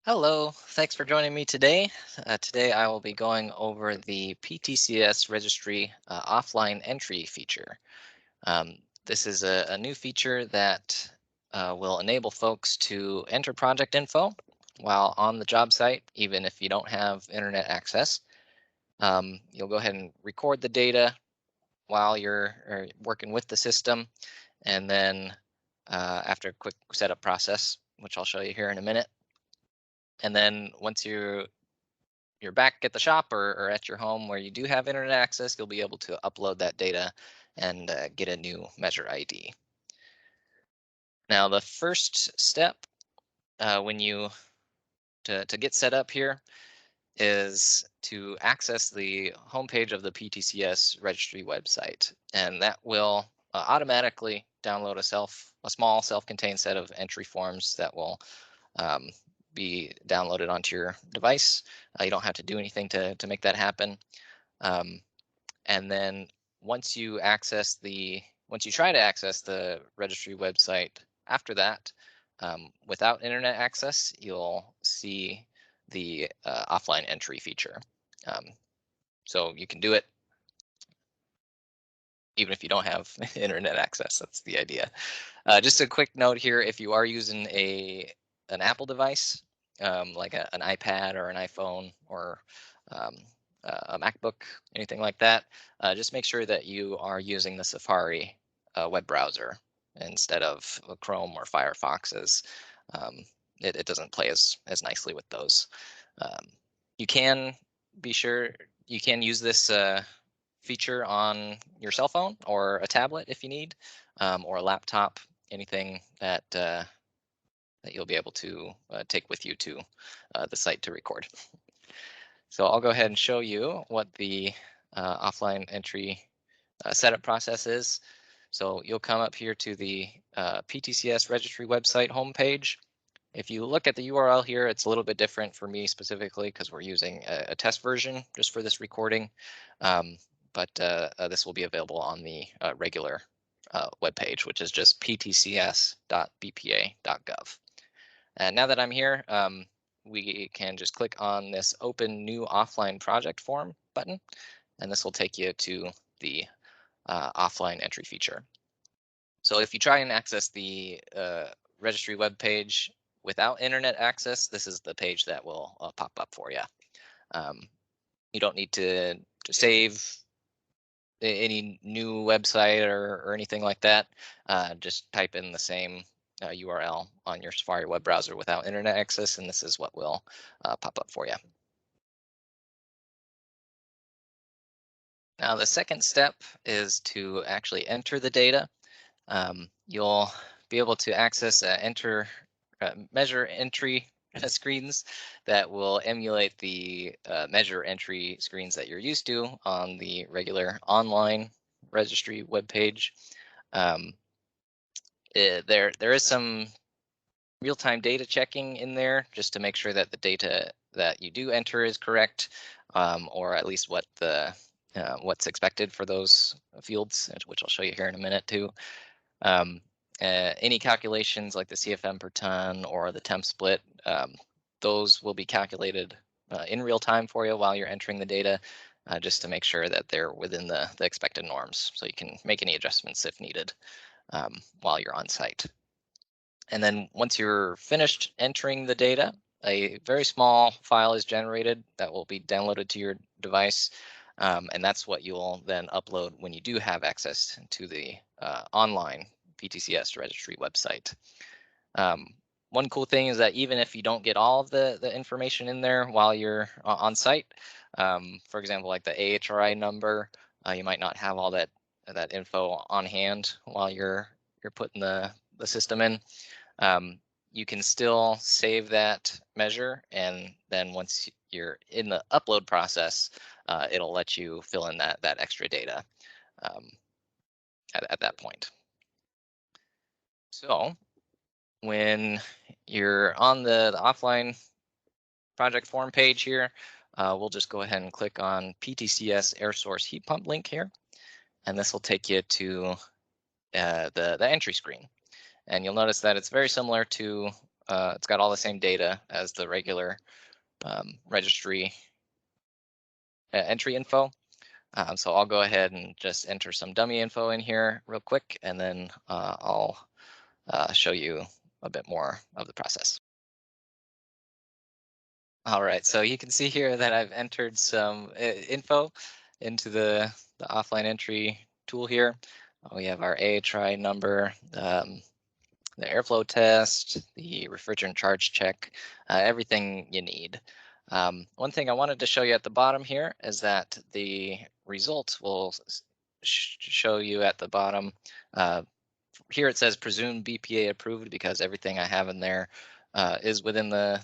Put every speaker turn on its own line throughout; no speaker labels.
Hello, thanks for joining me today. Today I will be going over the PTCS Registry offline entry feature. This is a new feature that will enable folks to enter project info while on the job site, even if you don't have internet access. You'll go ahead and record the data while you're working with the system, and then after a quick setup process, which I'll show you here in a minute. And then once you're back at the shop or at your home where you do have internet access, you'll be able to upload that data and get a new measure ID. Now, the first step when you to get set up here is to access the homepage of the PTCS registry website, and that will automatically download a small self-contained set of entry forms that will um, be downloaded onto your device. You don't have to do anything to make that happen. Um, and then once you try to access the registry website after that, without internet access, you'll see the offline entry feature. Um, so you can do it even if you don't have internet access. That's the idea. Just a quick note here: if you are using an Apple device, like an iPad or an iPhone or um, a MacBook, anything like that, just make sure that you are using the Safari web browser instead of Chrome or Firefox, as um, it doesn't play as nicely with those. Um, you can be sure you can use this feature on your cell phone or a tablet if you need, or a laptop, anything that you'll be able to take with you to the site to record. So I'll go ahead and show you what the offline entry setup process is. So you'll come up here to the PTCS registry website homepage. If you look at the URL here, it's a little bit different for me specifically because we're using a test version just for this recording. But this will be available on the regular web page, which is just ptcs.bpa.gov. And now that I'm here, we can just click on this Open New Offline Project Form button, and this will take you to the offline entry feature. So if you try and access the registry web page without internet access, this is the page that will pop up for you. You don't need to save any new website or anything like that. Just type in the same URL on your Safari web browser without internet access, and this is what will pop up for you. Now, the second step is to actually enter the data. You'll be able to access measure entry screens that will emulate the measure entry screens that you're used to on the regular online registry webpage. There is some real-time data checking in there just to make sure that the data that you do enter is correct, or at least what's expected for those fields, which I'll show you here in a minute too. Any calculations like the CFM per ton or the temp split, those will be calculated in real time for you while you're entering the data, just to make sure that they're within the expected norms, so you can make any adjustments if needed while you're on site. And then once you're finished entering the data, a very small file is generated that will be downloaded to your device, and that's what you'll then upload when you do have access to the online PTCS registry website. One cool thing is that even if you don't get all of the information in there while you're on site, for example, like the AHRI number, you might not have all that info on hand while you're putting the system in. You can still save that measure, and then once you're in the upload process, it'll let you fill in that extra data at that point. So when you're on the offline project form page here, we'll just go ahead and click on PTCS air source heat pump link here, and this will take you to the entry screen. And you'll notice that it's very similar to It's got all the same data as the regular registry entry info. So I'll go ahead and just enter some dummy info in here real quick, and then I'll show you a bit more of the process. All right, so you can see here that I've entered some info into the offline entry tool here. We have our AHRI number, the airflow test, the refrigerant charge check, everything you need. One thing I wanted to show you at the bottom here is that the result will show you at the bottom. Here it says presumed BPA approved because everything I have in there is within the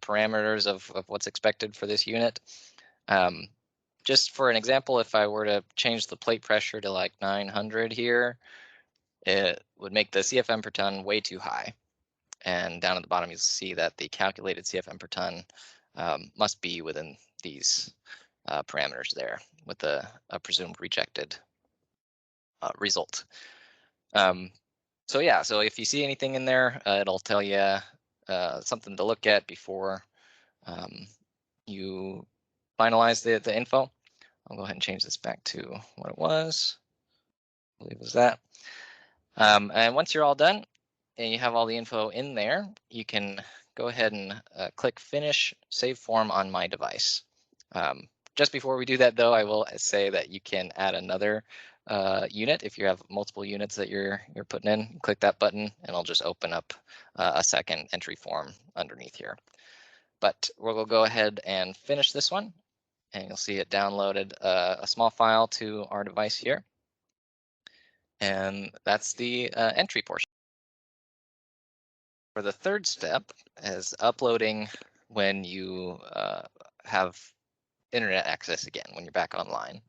parameters of what's expected for this unit. Just for an example, if I were to change the plate pressure to like 900 here, it would make the CFM per ton way too high. And down at the bottom, you see that the calculated CFM per ton must be within these parameters there with a presumed rejected result. So yeah, so if you see anything in there, it'll tell you something to look at before you finalize the info. I'll go ahead and change this back to what it was. I believe it was that. And once you're all done and you have all the info in there, you can go ahead and click Finish Save Form on my device. Just before we do that, though, I will say that you can add another unit if you have multiple units that you're putting in. Click that button, and it'll just open up a second entry form underneath here. But we'll go ahead and finish this one, and you'll see it downloaded a small file to our device here. And that's the entry portion. For the third step is uploading when you have internet access again, when you're back online.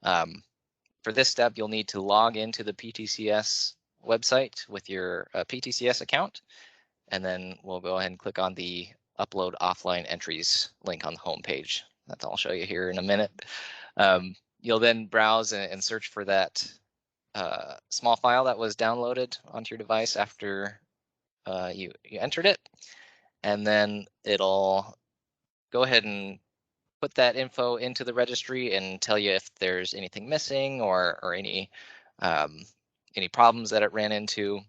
For this step, you'll need to log into the PTCS website with your PTCS account, and then we'll go ahead and click on the Upload Offline Entries link on the home page. That's all I'll show you here in a minute. You'll then browse and search for that small file that was downloaded onto your device after you entered it, and then it'll go ahead and put that info into the registry and tell you if there's anything missing or any problems that it ran into.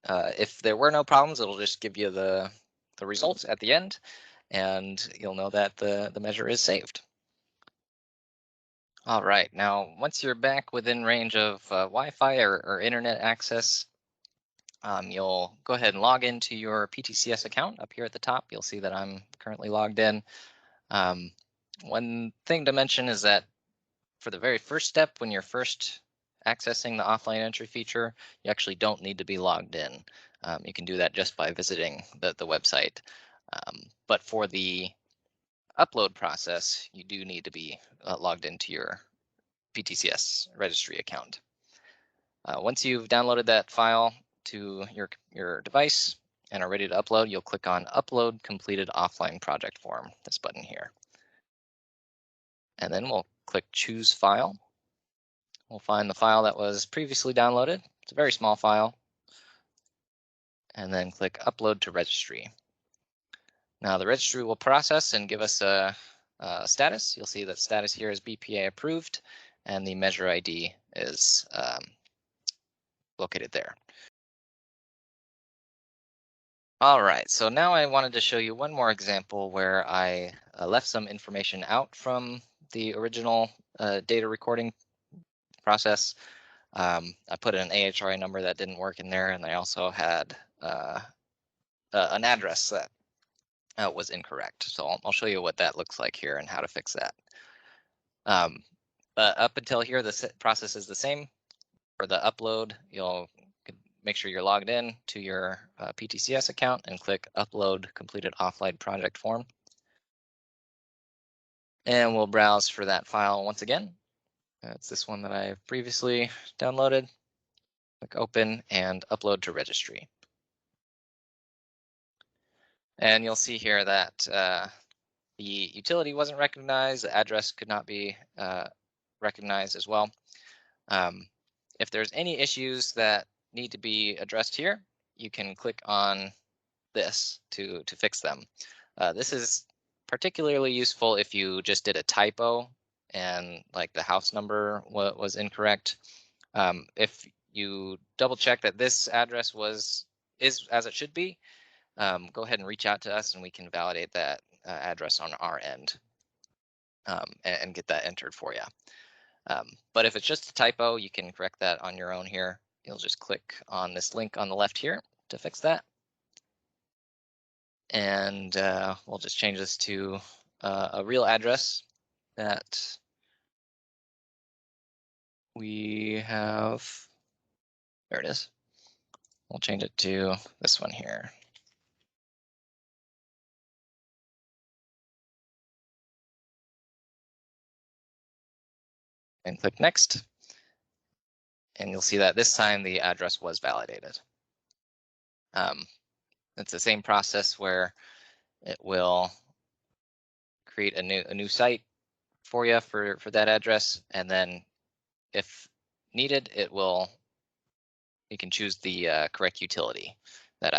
If there were no problems, it'll just give you the results at the end, and you'll know that the measure is saved. All right, now once you're back within range of Wi-Fi or internet access, you'll go ahead and log into your PTCS account. Up here at the top, you'll see that I'm currently logged in. One thing to mention is that for the very first step, when you're first accessing the offline entry feature, you actually don't need to be logged in. You can do that just by visiting the website. But for the upload process, you do need to be logged into your PTCS registry account. Once you've downloaded that file to your device and are ready to upload, you'll click on Upload Completed Offline Project Form, this button here. And then we'll click Choose File. We'll find the file that was previously downloaded. It's a very small file. And then click Upload to Registry. Now the registry will process and give us a status. You'll see that status here is BPA approved, and the measure ID is located there. All right, so now I wanted to show you one more example where I left some information out from the original data recording process. I put an AHRI number that didn't work in there, and I also had an address that was incorrect. So I'll show you what that looks like here and how to fix that. Up until here, the process is the same. For the upload, you'll make sure you're logged in to your PTCS account and click Upload Completed Offline Project Form. And we'll browse for that file once again. It's this one that I previously downloaded. Click Open and Upload to Registry. And you'll see here that the utility wasn't recognized, the address could not be recognized as well. If there's any issues that need to be addressed here, you can click on this to fix them. This is particularly useful if you just did a typo and like the house number was incorrect. If you double check that this address is as it should be, go ahead and reach out to us and we can validate that address on our end, and get that entered for you. But if it's just a typo, you can correct that on your own here. You'll just click on this link on the left here to fix that. And we'll just change this to a real address that we have. There it is. We'll change it to this one here. And click next. And you'll see that this time the address was validated. It's the same process where it will create a new site for you for that address, and then if needed, you can choose the correct utility that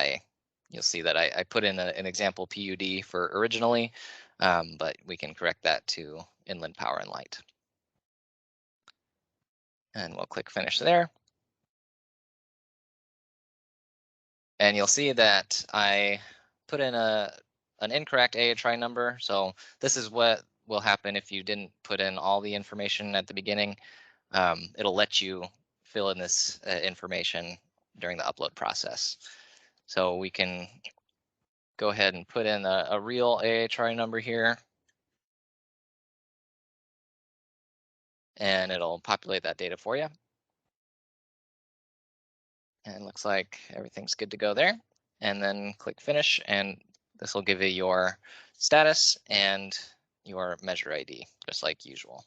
you'll see that I put in an example PUD for originally, but we can correct that to Inland Power and Light. And we'll click finish there. And you'll see that I put in an incorrect AHRI number. So this is what will happen if you didn't put in all the information at the beginning. It'll let you fill in this information during the upload process. So we can go ahead and put in a real AHRI number here. And it'll populate that data for you. And it looks like everything's good to go there. And then click finish, and this will give you your status and your measure ID, just like usual.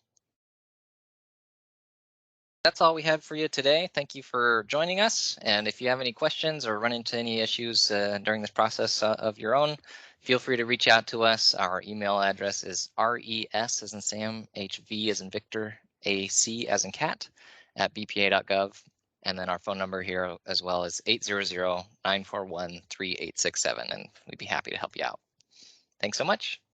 That's all we have for you today. Thank you for joining us. And if you have any questions or run into any issues during this process of your own, feel free to reach out to us. Our email address is res as in Sam, hv as in Victor, ac as in cat at bpa.gov. And then our phone number here as well is 800-941-3867. And we'd be happy to help you out. Thanks so much.